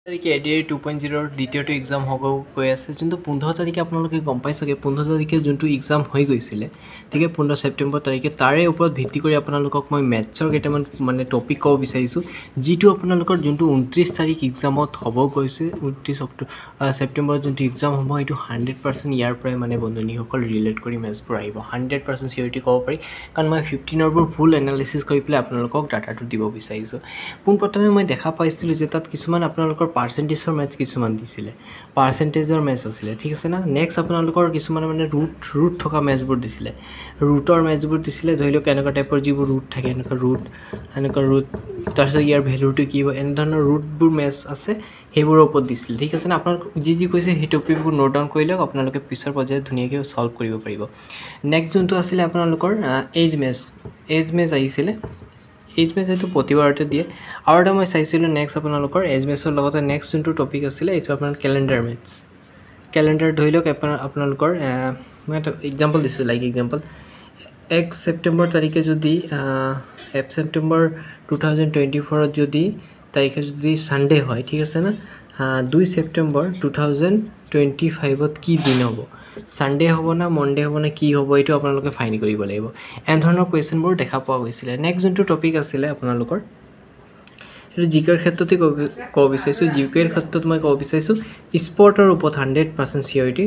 তাৰিখে এডিআই 2.0 দ্বিতীয়টো এক্সাম হ'ব গৈ আছে যোনটো 15 তাৰিখে আপোনালোকে গম পাই চাগে 15 তাৰিখে যোনটো এক্সাম হৈ গৈছিলে ঠিক আছে 15 ছেপ্টেম্বৰ তাৰিখে তাৰে ওপৰত ভিত্তি কৰি আপোনালোকক মই মেথছৰ কেইটামান মানে টপিক ক'ব বিচাৰিছোঁ যিটো আপোনালোকৰ যোনটো 29 তাৰিখ এক্সামত হ'ব গৈছে 29 ছেপ্টেম্বৰত যোনটো এক্সাম হ'ব এইটো 100% ইয়াৰ পৰাই মানে বন্ধুসকল ৰিলেট কৰি মেথছবোৰ আহিব 100% চিউৰিটি ক'ব পাৰি কাৰণ মই 15ৰবোৰ ফুল এনালাইচিছ কৰি পেলাই আপোনালোকক ডাটাটো দিব বিচাৰিছোঁ পোনপ্ৰথমে মই দেখা পাইছিলোঁ যে তাত কিছুমান আপোনালোকৰ পাৰ্চেণ্টেজৰ মেথছ কিছুমান দিছিলে পাৰ্চেণ্টেজৰ মেথছ আছিলে ঠিক আছে না নেক্সট আপোনালোকৰ কিছুমান মানে ৰুট থকা মেথছবোৰ দিছিলে ৰুটৰ মেথছবোৰ দিছিলে ধৰি লওক এনেকুৱা টাইপৰ যিবোৰ ৰুট থাকে এনেকুৱা ৰুট তাৰপিছত ইয়াৰ ভেলুটো কি হ'ব এনেধৰণৰ ৰুটবোৰ মেথছ আছে সেইবোৰৰ ওপৰত দিছিলে ঠিক আছে না আপোনালোকক যি কৈছে সেই টপিকবোৰ নোট ডাউন কৰি লওক আপোনালোকে পিছৰ পৰ্যায়ত ধুনীয়াকৈ সলভ কৰিব পাৰিব নেক্সট যোনটো আছিলে আপোনালোকৰ এজ মেথছ আহিছিলে এইচ মেথছ এইটো প্ৰতিবাৰতে দিয়ে আৰু এটা মই চাইছিলোঁ নেক্সট আপোনালোকৰ এজ মেথছৰ লগতে নেক্সট যোনটো টপিক আছিলে এইটো আপোনাৰ কেলেণ্ডাৰ ধৰি লওক আপোনালোকৰ মই এটা এক্সাম্পল দিছোঁ এক্সাম্পল 1 ছেপ্টেম্বৰ তাৰিখে যদি 1 ছেপ্টেম্বৰ 2024 যদি তাৰিখে যদি ছানডে হয় ঠিক আছে না 2 ছেপ্টেম্বৰ 2025 কি দিন হ'ব ছানডে হ'ব না মনডে হ'ব না কি হ'ব এইটো আপোনালোকে ফাইন কৰিব লাগিব এনেধৰণৰ কুৱেশ্যনবোৰ দেখা পোৱা গৈছিলে নেক্সট যোনটো টপিক আছিলে আপোনালোকৰ এইটো জিকেৰ ক্ষেত্ৰতে ক'ব বিচাৰিছোঁ জিকেৰ ক্ষেত্ৰত মই ক'ব বিচাৰিছোঁ স্পৰ্টৰ ওপৰত 100% চিয়ৰিটি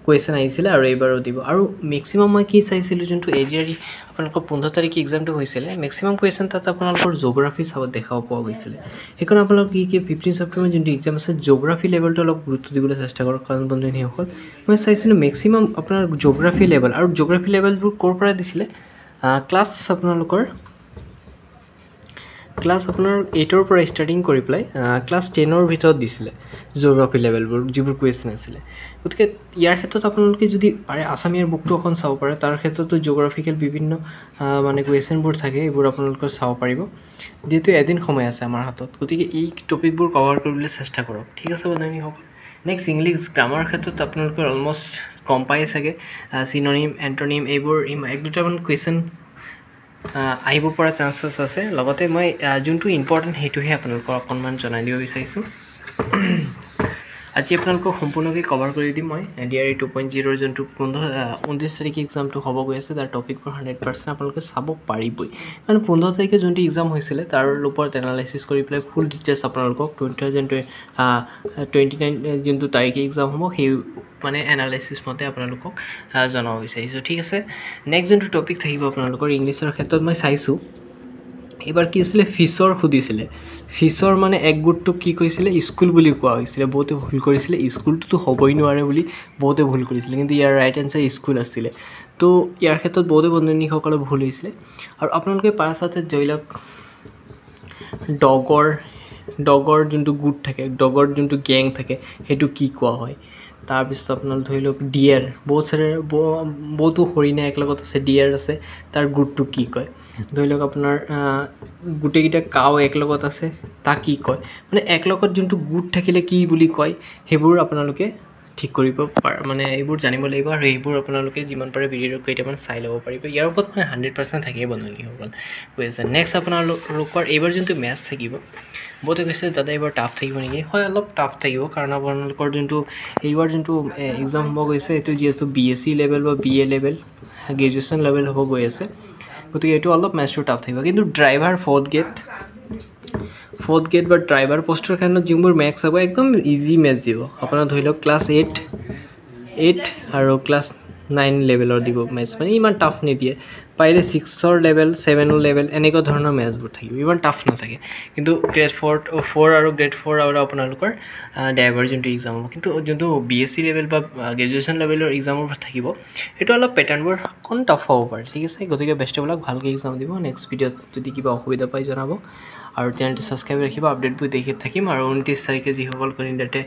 কুৱেশ্যন আহিছিলে আৰু এইবাৰো দিব আৰু মেক্সিমাম মই কি চাইছিলোঁ যোনটো এডিআৰ আপোনালোকৰ 15 তাৰিখে এক্সামটো হৈছিলে মেক্সিমাম কুৱেশ্যন তাত আপোনালোকৰ জিঅ'গ্ৰাফি দেখাব পোৱা গৈছিলে সেইকাৰণে আপোনালোক কি 15 ছেপ্টেম্বৰ যোনটো এক্সাম আছে জিঅ'গ্ৰাফি লেভেলটো অলপ গুৰুত্ব দিবলৈ চেষ্টা কৰক কাৰণ বন্ধুসকল মই চাইছিলোঁ মেক্সিমাম আপোনাৰ জিঅ'গ্ৰাফি লেভেল আৰু জিঅ'গ্ৰাফি লেভেলবোৰ ক'ৰ পৰা দিছিলে ক্লাছ আপোনাৰ 8ৰ পৰা ষ্টাৰ্টিং কৰি পেলাই ক্লাছ 10ৰ ভিতৰত দিছিলে জিঅ'গ্ৰাফি লেভেলবোৰ যিবোৰ কুৱেশ্যন আছিলে গতিকে ইয়াৰ ক্ষেত্ৰত আপোনালোকে যদি পাৰে আছামীয়াৰ বুকটো অকণ চাব পাৰে তাৰ ক্ষেত্ৰতো জিঅ'গ্ৰাফিকেল বিভিন্ন মানে কুৱেশ্যনবোৰ থাকে এইবোৰ আপোনালোকে চাব পাৰিব যিহেতু এদিন সময় আছে আমাৰ হাতত গতিকে এই টপিকবোৰ কভাৰ কৰিবলৈ চেষ্টা কৰক ঠিক আছে বন্ধুসকল নেক্সট ইংলিছ গ্ৰামাৰ ক্ষেত্ৰত আপোনালোকে অলমষ্ট গম পাই চাগে চিননিম এণ্টনিম এইবোৰ এক দুটামান কুৱেশ্যন আহিব পৰা চান্সেছ আছে লগতে মই যোনটো ইম্পৰ্টেণ্ট সেইটোহে আপোনালোকক অকণমান জনাই দিব বিচাৰিছোঁ আজি আপোনালোকক সম্পূৰ্ণকৈ কভাৰ কৰি দিম মই এডিআৰ 2.0 যোনটো 29 তাৰিখে এক্সামটো হ'ব গৈ আছে তাৰ টপিকবোৰ 100% আপোনালোকে চাব পাৰিবই কাৰণ 15 তাৰিখে যোনটো এক্সাম হৈছিলে তাৰ ওপৰত এনালাইচিছ কৰি পেলাই ফুল ডিটেইলছ আপোনালোকক 2029 যোনটো তাৰিখে এক্সাম হ'ব সেই মানে এনালাইচিছ মতে আপোনালোকক জনাব বিচাৰিছোঁ ঠিক আছে নেক্সট যোনটো টপিক থাকিব আপোনালোকৰ ইংলিছৰ ক্ষেত্ৰত মই চাইছোঁ এইবাৰ কি আছিলে ফিছৰ সুধিছিলে ফিছৰ মানে এক গোটটোক কি কৰিছিলে স্কুল বুলি কোৱা হৈছিলে বহুতে ভুল কৰিছিলে স্কুলটোতো হ'বই নোৱাৰে বুলি বহুতে ভুল কৰিছিলে কিন্তু ইয়াৰ ৰাইট এনচাৰ স্কুল আছিলে তো ইয়াৰ ক্ষেত্ৰত বহুতে বন্ধুসকলে ভুল হৈছিলে আৰু আপোনালোকে পাৰাচাতে ধৰি লওক ডগৰ যোনটো গোট থাকে ডগৰ যোনটো গেং থাকে সেইটো কি কোৱা হয় তাৰপিছত আপোনালোক ধৰি লওক ডিয়াৰ বহুতো হৰিণা একলগত আছে ডিয়াৰ আছে তাৰ গোটটো কি কয় ধৰি লওক আপোনাৰ গোটেইকেইটা কাও একলগত আছে তাক কি কয় মানে একলগত যোনটো গোট থাকিলে কি বুলি কয় সেইবোৰ আপোনালোকে ঠিক কৰিব মানে এইবোৰ জানিব লাগিব আৰু এইবোৰ আপোনালোকে যিমান পাৰে ভিডিঅ'টো কেইটামান চাই ল'ব পাৰিব ইয়াৰ ওপৰত মানে 100% থাকিব বন্ধুসকল কৈছে নেক্সট আপোনালোকৰ এইবাৰ যোনটো মেথছ থাকিব বহুতে কৈছে দাদা এইবাৰ টাফ থাকিব নেকি হয় অলপ টাফ থাকিব কাৰণ আপোনালোকৰ যোনটো এইবাৰ যোনটো এক্সাম হ'ব গৈছে এইটো যিহেতু BSc লেভেল বা BA লেভেল গ্ৰেজুৱেশ্যন লেভেল হ'ব গৈ আছে গতিকে এইটো অলপ মেথছটো টাফ থাকিব কিন্তু ড্ৰাইভাৰ ফ'ৰ্থ গেট বা ড্ৰাইভাৰ পোষ্টৰ কাৰণে যোনবোৰ মেথছ হ'ব একদম ইজি মেথছ দিব আপোনাৰ ধৰি লওক ক্লাছ 8 আৰু ক্লাছ 9 লেভেলৰ দিব মেথছ মানে ইমান টাফ নিদিয়ে পাৰিলে 6ৰ লেভেল 7ৰ লেভেল এনেকুৱা ধৰণৰ মেথছবোৰ থাকিব ইমান টাফ নাথাকে কিন্তু গ্ৰেড 4 আৰু গ্ৰেড 4 আৰু আপোনালোকৰ ড্ৰাইভাৰ যোনটো এক্সাম হ'ব কিন্তু যোনটো BSc লেভেল বা গ্ৰেজুৱেশ্যন লেভেলৰ এক্সামৰ থাকিব সেইটো অলপ পেটাৰ্ণবোৰ অকণ টাফ হ'ব পাৰে ঠিক আছে গতিকে বেষ্টবিলাক ভালকৈ এক্সাম দিব নেক্সট ভিডিঅ'ত যদি কিবা অসুবিধা পাই জনাব আৰু চেনেলটো ছাবস্ক্ৰাইব ৰাখিব আপডেটবোৰ দেখি থাকিম আৰু 29 তাৰিখে যিসকল কেণ্ডিডেটে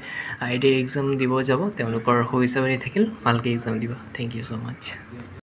এডিআৰ এক্সাম দিব যাব তেওঁলোকৰ শুভেচ্ছা বাণী থাকিল ভালকৈ এক্সাম দিব থেংক ইউ ছ' মাছ